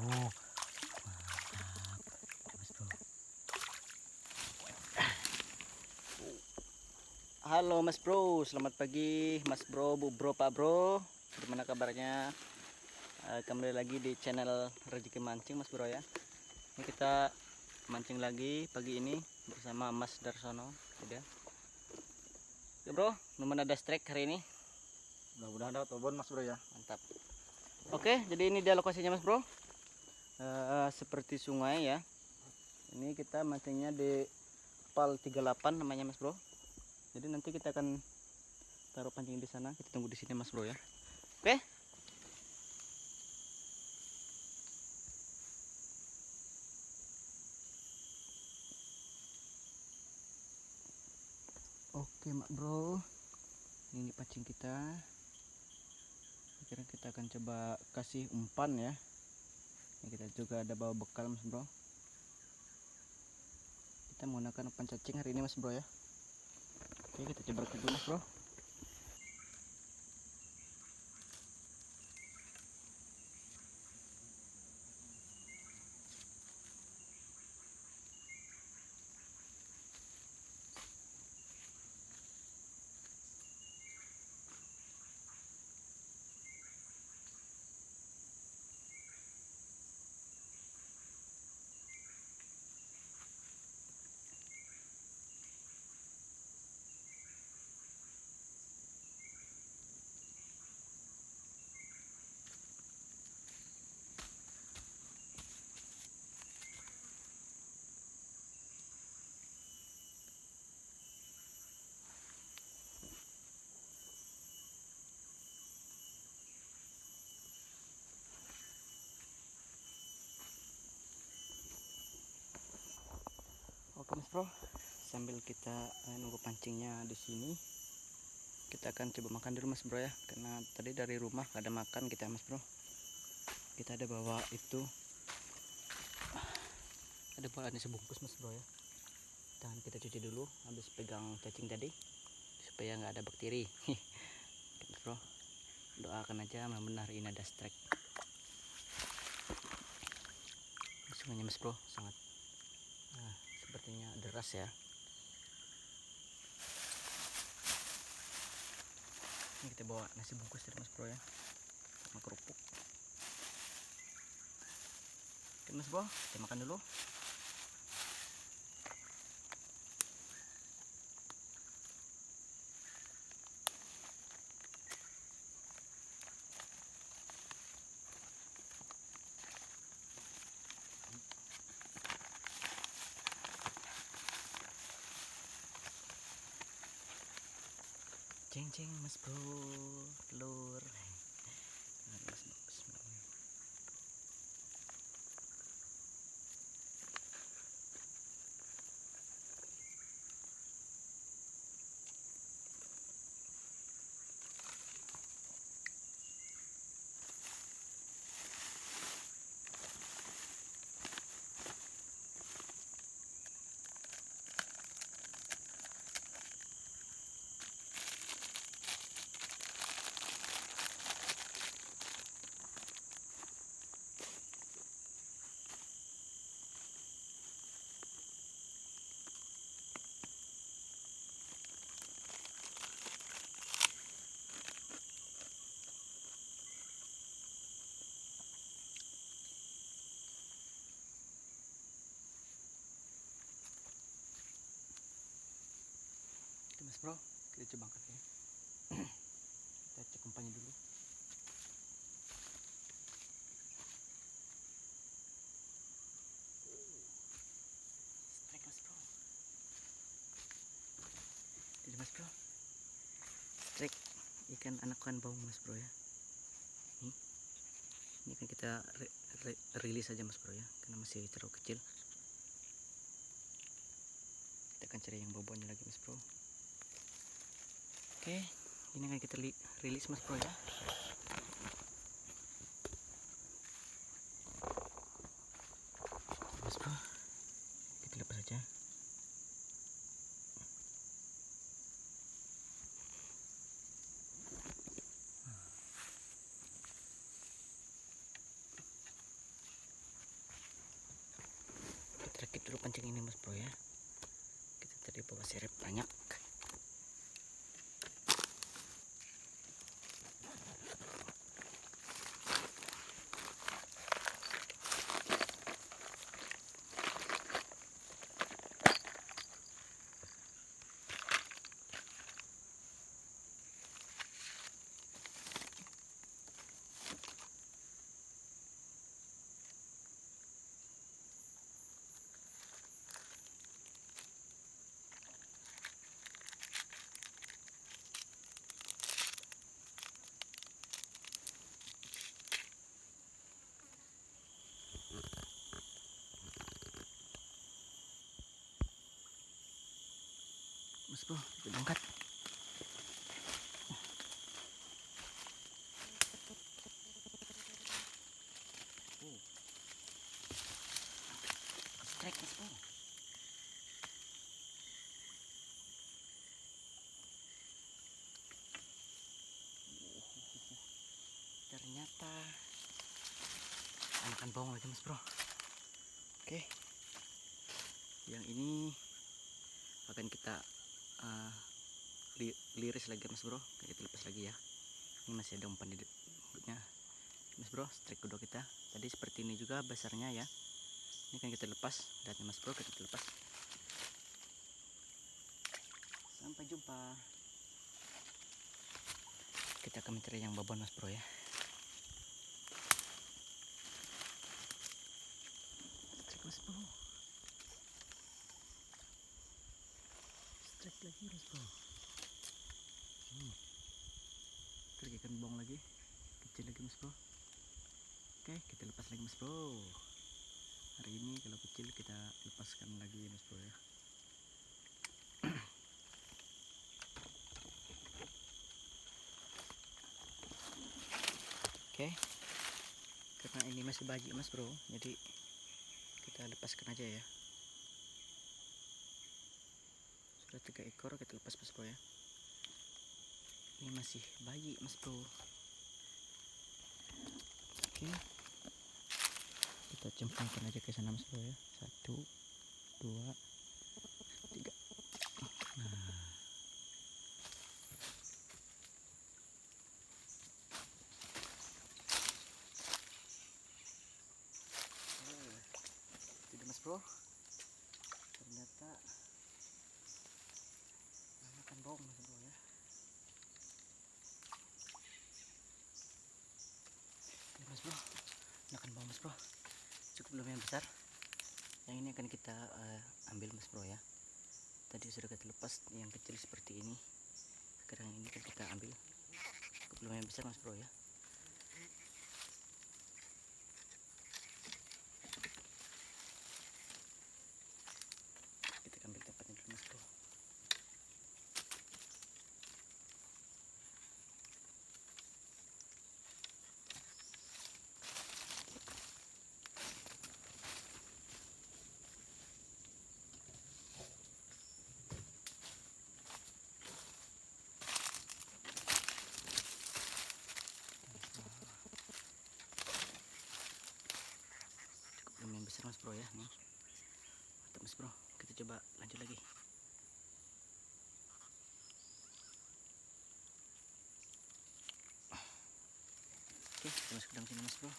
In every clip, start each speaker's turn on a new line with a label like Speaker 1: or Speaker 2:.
Speaker 1: Mantap, Mas Bro. Halo Mas Bro, selamat pagi Mas Bro, Bu Bro, Pak Bro. Gimana kabarnya? Kembali lagi di channel Rezeki Mancing Mas Bro ya. Ini kita mancing lagi pagi ini bersama Mas Darsono. Sudah. Ya Bro, lumayan ada strike hari ini.
Speaker 2: Mudah-mudahan dapat obon Mas Bro ya.
Speaker 1: Mantap. Oke, jadi ini dia lokasinya Mas Bro. Seperti sungai ya. Ini kita mancingnya di Pal 38 namanya Mas Bro. Jadi nanti kita akan taruh pancing di sana. Kita tunggu di sini Mas Bro ya. Oke. Oke Mak Bro. Ini pancing kita. Sekarang kita akan coba kasih umpan ya. Ini kita juga ada bawa bekal Mas Bro. Kita menggunakan umpan cacing hari ini Mas Bro ya. Oke, kita coba dulu Mas Bro. Oke Mas Bro, sambil kita nunggu pancingnya di sini, kita akan coba makan dulu Mas Bro ya. Karena tadi dari rumah gak ada makan kita Mas Bro. Kita ada bawa itu, ada bawa ini sebungkus Mas Bro ya. Tangan kita cuci dulu habis pegang cacing tadi supaya nggak ada bakteri. Mas Bro, doakan aja benar ini ada strike. Sungainya Mas Bro sangat sepertinya deras ya. Ini kita bawa nasi bungkus dari Mas Bro ya, sama kerupuk. Oke Mas Bro, kita makan dulu. Ceng ceng Mas Bro, telur. Oke Mas Bro, kita coba angkat ya. Kita cek umpannya dulu. Strike Mas Bro. Ini Mas Bro, strike ikan anakan baung Mas Bro ya. Ini kan kita rilis aja Mas Bro ya, karena masih terlalu kecil. Kita akan cari yang bobotnya lagi Mas Bro. Oke, ini kan kita rilis Mas Bro ya. Mas Bro, kita lepas aja. nih mas bro ya. Kita tadi bawa sirip banyak. Mas bro, kita angkat. Strike mas bro. Ternyata anakan bawang lagi mas bro. Oke, yang ini akan kita liris lagi mas bro. Kita lepas lagi ya. Ini masih ada umpan di dekatnya mas bro. Strike kedua kita tadi seperti ini juga besarnya ya. Ini kan kita lepas, lihat mas bro, kita lepas. Sampai jumpa. Kita akan mencari yang babon mas bro ya. Strike mas bro. Strike lagi mas bro. Trek ikan bawang lagi, kecil lagi mas bro. Oke, kita lepas lagi mas bro. Hari ini kalau kecil kita lepaskan lagi mas bro ya. Oke, karena ini masih bayi mas bro, jadi kita lepaskan aja ya. Sudah 3 ekor, kita lepas mas bro ya. Ini masih bayi mas bro. Oke, kita cemplungkan aja ke sana mas bro ya. 1, 2, 3. Nah, tidak mas bro. Ternyata makan bawang mas bro ya. Ini mas bro, makan bawang mas bro. Cukup lumayan besar. Yang ini akan kita ambil mas bro ya. Tadi sudah kita lepas yang kecil seperti ini. Sekarang ini kan kita ambil. Cukup lumayan besar mas bro ya. Kita ambil tempatnya dulu mas bro. Lumayan besar mas bro ya nih. Mantap mas bro, kita coba lanjut lagi. Oke, kita masuk ke dalam sini mas bro.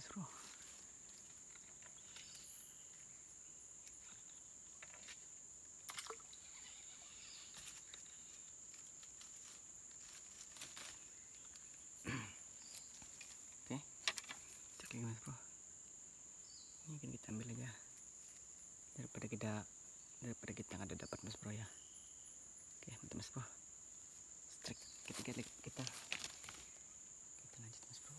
Speaker 1: mas bro. Oke, cek lagi mas bro. Ini kan kita ambil aja daripada kita nggak ada dapat mas bro ya. Oke, mantap mas bro. Strike ketiga kita lanjut mas bro.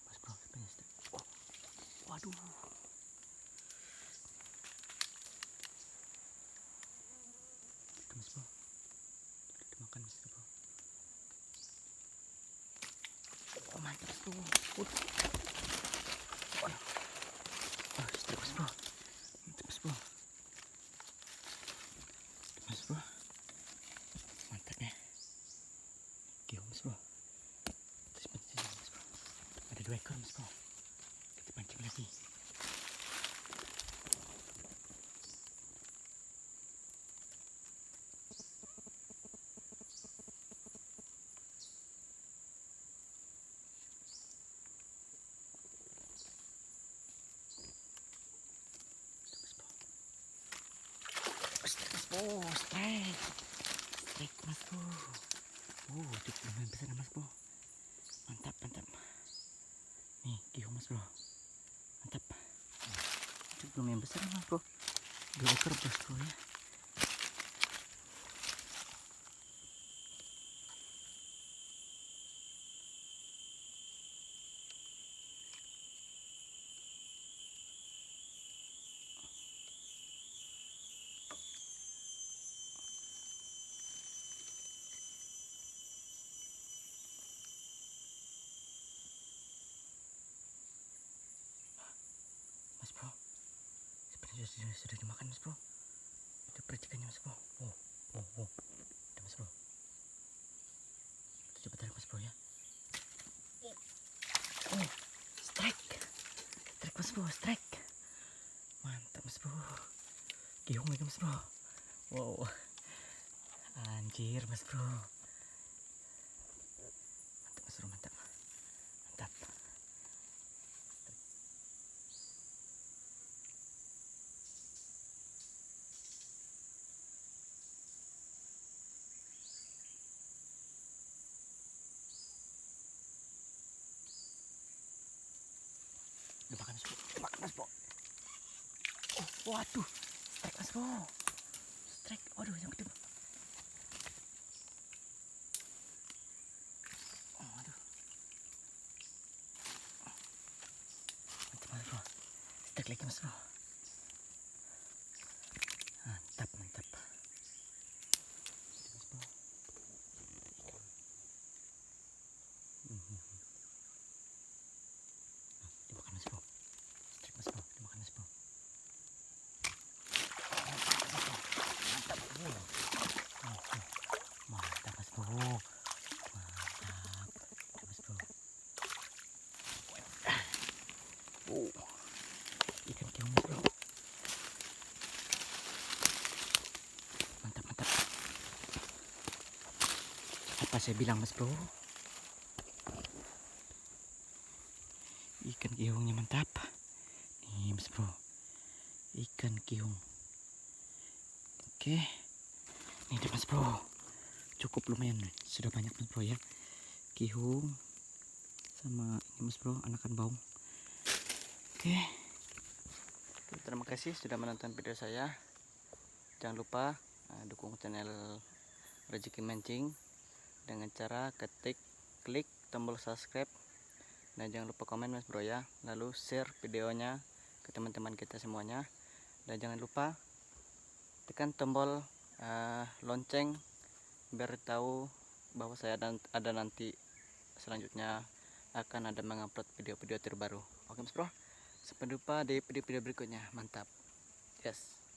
Speaker 1: Mas bro, banyak strike. Oh, waduh. Itu mas bro, udah dimakan mas bro. Oh, mantap mas bro. Oh, strike mas bro. Mantap mas bro. Mas bro, mantap ya. Gila mas bro. Terus pancing mas bro. Ada 2 ekor mas bro. Kita pancing lagi. Oh, strike mas bro. Itu lumayan besar mas bro. Mantap. Nih giung mas bro, mantap. Itu lumayan besar mas bro. 2 ekor mas bro ya. Mas bro, sebenarnya sudah dimakan mas bro. Itu percikannya mas bro. Itu mas bro. Itu coba tarik mas bro ya. Strike mas bro, strike. Mantap mas bro. Giung lagi mas bro. Wow, anjir mas bro. Mantap mas bro, mantap. Dimakan mas bro. Oh, waduh, strike mas bro. Strike, waduh yang gede. Waduh, mantap mas bro. Strike lagi mas bro. Mantap. Mas bro. Dimakan mas bro. Strike mas bro, dimakan mas bro. Mantap mas bro. Mas bro. Ikan keong mas bro. Mantap. Apa saya bilang mas bro? Ikan keongnya mantap. Nih mas bro, ikan keong. Oke, ini deh mas bro. Cukup lumayan, sudah banyak mas bro ya. Keong sama ini mas bro, anakan baung. Oke, terima kasih sudah menonton video saya. Jangan lupa dukung channel Rezeki Mancing dengan cara klik tombol subscribe. Dan jangan lupa komen mas bro ya. Lalu share videonya ke teman-teman kita semuanya. Dan jangan lupa tekan tombol lonceng biar tahu bahwa saya ada nanti selanjutnya akan ada mengupload video-video terbaru. Oke mas bro, sampai jumpa di video-video berikutnya. Mantap. Yes.